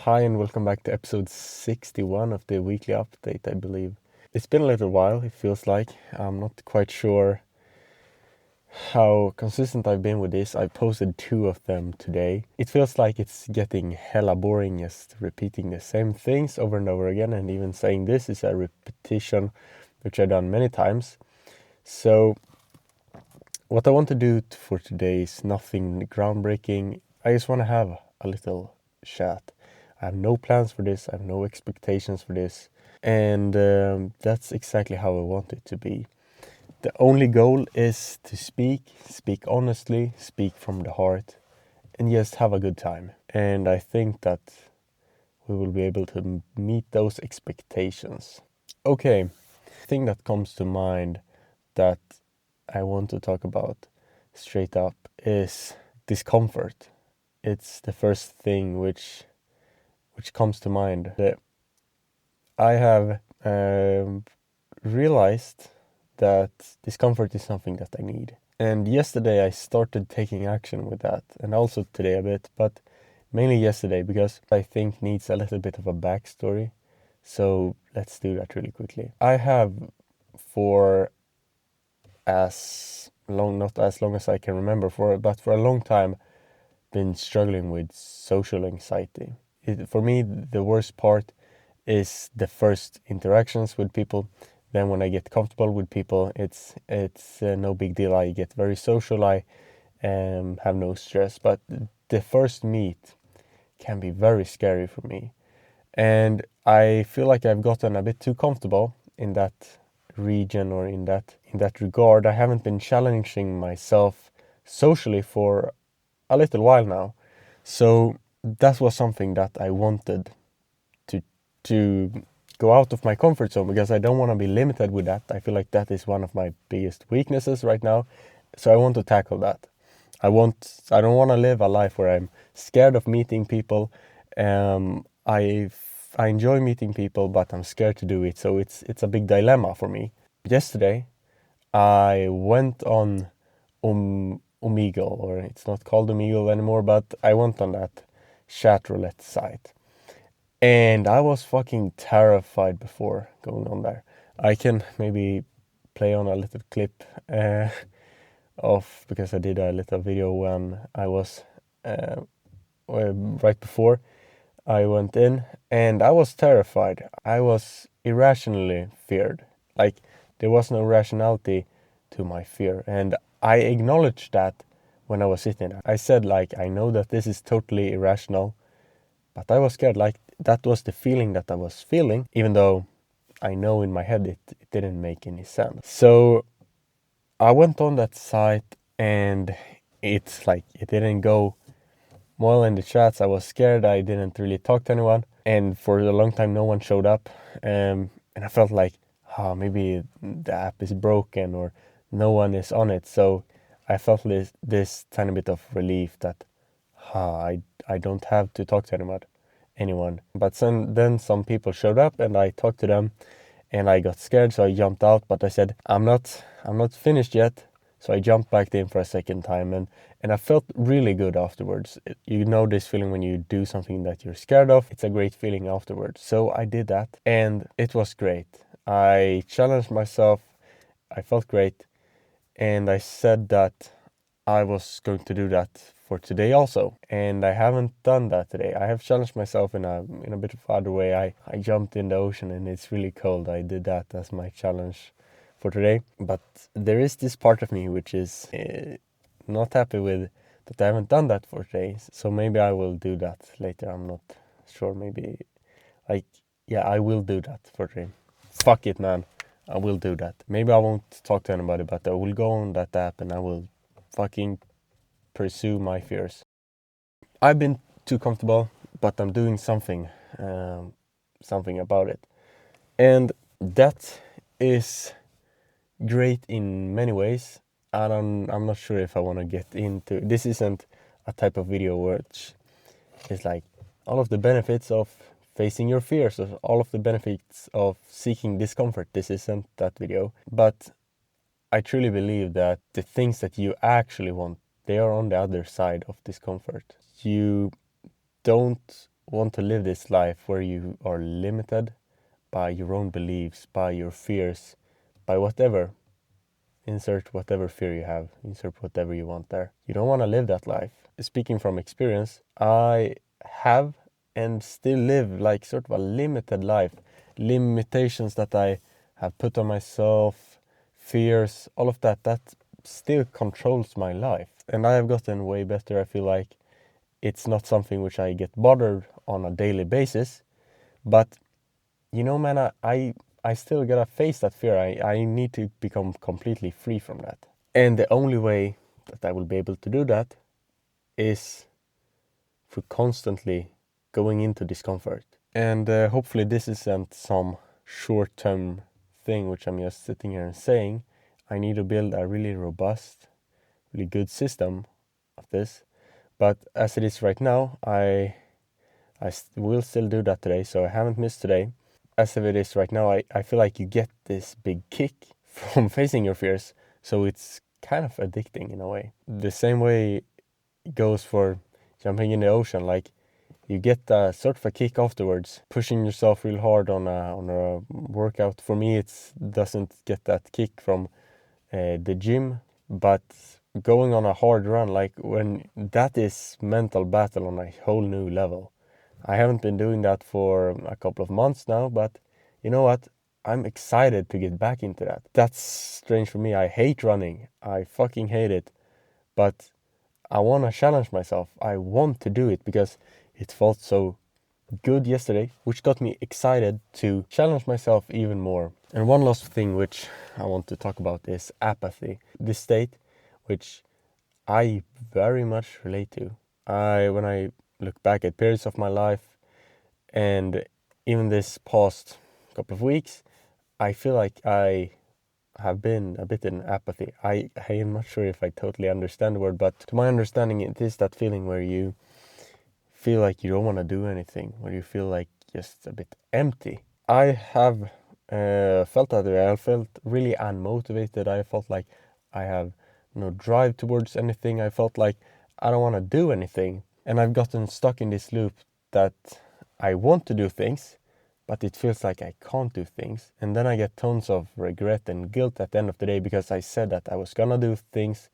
Hi and welcome back to episode 61 of the weekly update, I believe. It's been a little while, it feels like. I'm not quite sure how consistent I've been with this. I posted 2 of them today. It feels like it's getting hella boring just repeating the same things over and over again, and even saying this is a repetition which I've done many times. So what I want to do for today is nothing groundbreaking. I just want to have a little chat. I have no plans for this, I have no expectations for this, and that's exactly how I want it to be. The only goal is to speak honestly, speak from the heart, and just have a good time. And I think that we will be able to meet those expectations. Okay, thing that comes to mind that I want to talk about straight up is discomfort. It's the first thing which comes to mind. I have realized that discomfort is something that I need. And yesterday I started taking action with that, and also today a bit, but mainly yesterday because I think needs a little bit of a backstory. So let's do that really quickly. I have for not as long as I can remember, but for a long time been struggling with social anxiety. For me, the worst part is the first interactions with people. Then when I get comfortable with people, it's no big deal. I get very social. I have no stress. But the first meet can be very scary for me, and I feel like I've gotten a bit too comfortable in that region or in that regard. I haven't been challenging myself socially for a little while now. So that was something that I wanted to go out of my comfort zone, because I don't want to be limited with that. I feel like that is one of my biggest weaknesses right now. So I want to tackle that. I don't want to live a life where I'm scared of meeting people. I enjoy meeting people, but I'm scared to do it. So it's a big dilemma for me. Yesterday, I went on Omegle, or it's not called Omegle anymore, but I went on that chat roulette site. And I was fucking terrified before going on there. I can maybe play on a little clip because I did a little video when I was right before I went in, and I was terrified. I was irrationally feared. Like, there was no rationality to my fear, and I acknowledged that when I was sitting there. I said, like, I know that this is totally irrational, but I was scared. Like, that was the feeling that I was feeling, even though I know in my head it didn't make any sense. So I went on that site, and it's like it didn't go well in the chats. I was scared. I didn't really talk to anyone, and for a long time no one showed up. And I felt like, maybe the app is broken or no one is on it. So I felt this tiny bit of relief that I don't have to talk to anyone. But then some people showed up, and I talked to them, and I got scared, so I jumped out. But I said, I'm not finished yet. So I jumped back in for a second time, and I felt really good afterwards. You know this feeling when you do something that you're scared of. It's a great feeling afterwards. So I did that, and it was great. I challenged myself. I felt great, and I said that I was going to do that for today also, and I haven't done that today. I have challenged myself in a bit of other way. I jumped in the ocean, and it's really cold. I did that as my challenge for today. But there is this part of me which is not happy with that I haven't done that for today. So maybe I will do that later. I'm not sure. Maybe, like, yeah, I will do that for today. Fuck it, man. I will do that. Maybe I won't talk to anybody, but I will go on that app and I will fucking pursue my fears. I've been too comfortable, but I'm doing something about it. And that is great in many ways. I'm not sure if I want to get into this. Isn't a type of video which is like all of the benefits of facing your fears, or all of the benefits of seeking discomfort. This isn't that video, but I truly believe that the things that you actually want, they are on the other side of discomfort. You don't want to live this life where you are limited by your own beliefs, by your fears, by whatever. Insert whatever fear you have, insert whatever you want there. You don't want to live that life. Speaking from experience, I have and still live like sort of a limited life. Limitations that I have put on myself, fears, all of that still controls my life. And I have gotten way better. I feel like it's not something which I get bothered on a daily basis. But, man, I still gotta face that fear. I need to become completely free from that. And the only way that I will be able to do that is through constantly going into discomfort. And hopefully this isn't some short-term thing which I'm just sitting here and saying. I need to build a really robust, really good system of this. But as it is right now, I will still do that today, so I haven't missed today. As it is right now, I feel like you get this big kick from facing your fears, so it's kind of addicting in a way. The same way goes for jumping in the ocean. Like, you get a sort of a kick afterwards, pushing yourself real hard on a workout. For me, it doesn't get that kick from the gym, but going on a hard run, like when that is mental battle on a whole new level. I haven't been doing that for a couple of months now, but you know what? I'm excited to get back into that. That's strange for me. I hate running. I fucking hate it. But I want to challenge myself. I want to do it because it felt so good yesterday, which got me excited to challenge myself even more. And one last thing which I want to talk about is apathy. This state which I very much relate to. When I look back at periods of my life, and even this past couple of weeks, I feel like I have been a bit in apathy. I am not sure if I totally understand the word, but to my understanding, it is that feeling where you feel like you don't want to do anything, where you feel like just a bit empty. I have felt that way. I felt really unmotivated. I felt like I have no drive towards anything. I felt like I don't want to do anything. And I've gotten stuck in this loop that I want to do things, but it feels like I can't do things. And then I get tons of regret and guilt at the end of the day because I said that I was gonna do things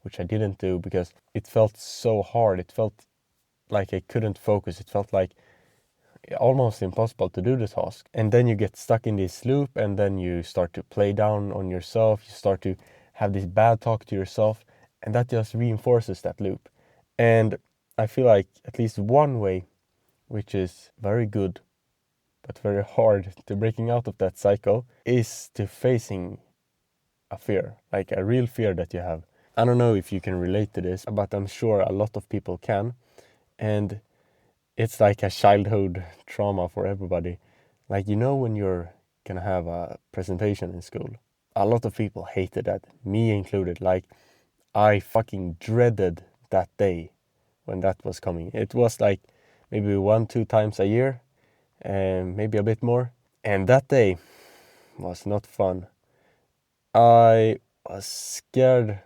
which I didn't do because it felt so hard. It felt like I couldn't focus. It felt like almost impossible to do the task. And then you get stuck in this loop, and then you start to play down on yourself. You start to have this bad talk to yourself, and that just reinforces that loop. And I feel like at least one way, which is very good but very hard to breaking out of that cycle, is to facing a fear, like a real fear that you have. I don't know if you can relate to this, but I'm sure a lot of people can. And it's like a childhood trauma for everybody. Like, when you're gonna have a presentation in school, a lot of people hated that, me included. Like, I fucking dreaded that day when that was coming. It was like maybe 1-2 times a year, and maybe a bit more. And that day was not fun. I was scared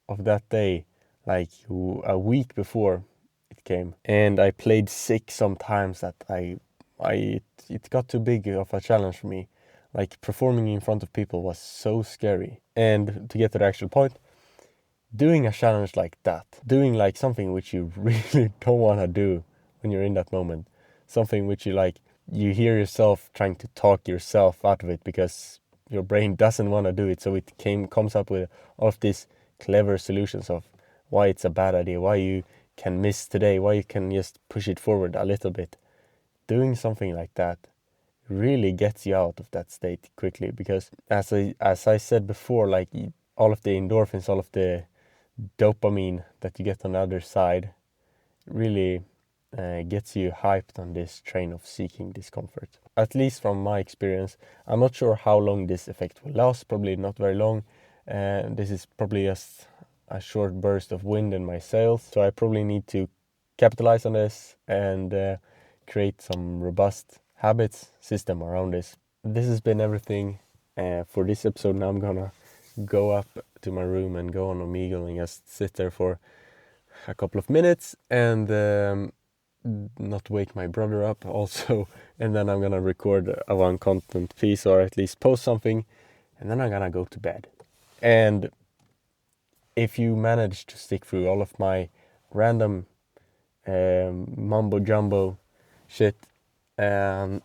of that day like a week before it came, and I played sick sometimes. That it got too big of a challenge for me. Like, performing in front of people was so scary. And to get to the actual point, doing a challenge like that, doing like something which you really don't want to do when you're in that moment, something which you hear yourself trying to talk yourself out of it because your brain doesn't want to do it, so it comes up with all of these clever solutions of why it's a bad idea, why you can miss today, why you can just push it forward a little bit. Doing something like that really gets you out of that state quickly, because as I said before, like, all of the endorphins, all of the dopamine that you get on the other side really gets you hyped on this train of seeking discomfort. At least from my experience, I'm not sure how long this effect will last, probably not very long. This is probably just a short burst of wind in my sails, so I probably need to capitalize on this and create some robust habits system around this. This has been everything for this episode. Now I'm gonna go up to my room and go on Omegle and just sit there for a couple of minutes and not wake my brother up also. And then I'm gonna record a one content piece, or at least post something, and then I'm gonna go to bed. And if you manage to stick through all of my random mumbo jumbo shit, I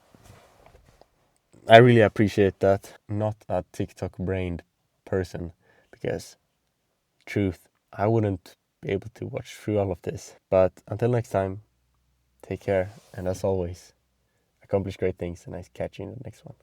really appreciate that. Not a TikTok brained person, because truth, I wouldn't be able to watch through all of this. But until next time, take care, and as always, accomplish great things, and I catch you in the next one.